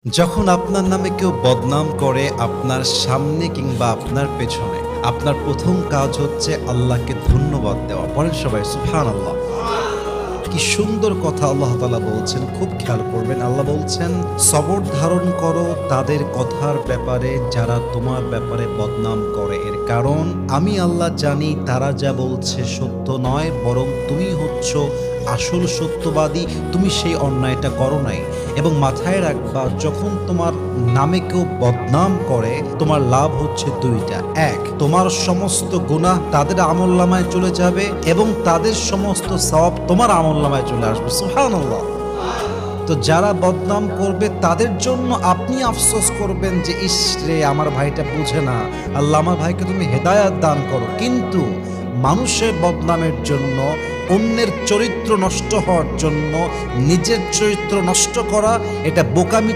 যখন আপনার নামে কেউ বদনাম করে আপনার সামনে কিংবা আপনার পেছনে, আপনার প্রথম কাজ হচ্ছে আল্লাহকে ধন্যবাদ দেওয়া। বলেন সবাই সুবহানাল্লাহ। কি সুন্দর কথা আল্লাহ তাআলা বলছেন, খুব খেয়াল করবেন। আল্লাহ বলছেন, সবর ধারণ করো তাদের কথার ব্যাপারে যারা তোমার ব্যাপারে বদনাম করে। এর কারণ আমি আল্লাহ জানি তারা যা বলছে সত্য নয়, বরং তুমি হচ্ছ আসল সত্যবাদী। তুমি সেই অন্যায়টা করো নাই। এবং মাথায় রাখবা, যখন তোমার নামে কেউ বদনাম করে তোমার লাভ হচ্ছে দুইটা। এক, তোমার সমস্ত গুনাহ তাদের আমলনামায় চলে যাবে এবং তাদের সমস্ত সওয়াব তোমার আমলনামায় চলে আসবে। সুবহানাল্লাহ। তো যারা বদনাম করবে তাদের জন্য আপনি আফসোস করবেন যে ইস রে, আমার ভাইটা বুঝে না, আল্লাহ আমার ভাইকে তুমি হেদায়াত দান করো। কিন্তু মানুষের বদনামের জন্য, অন্যের চরিত্র নষ্ট হওয়ার জন্য নিজের চরিত্র নষ্ট করা, এটা বোকামি।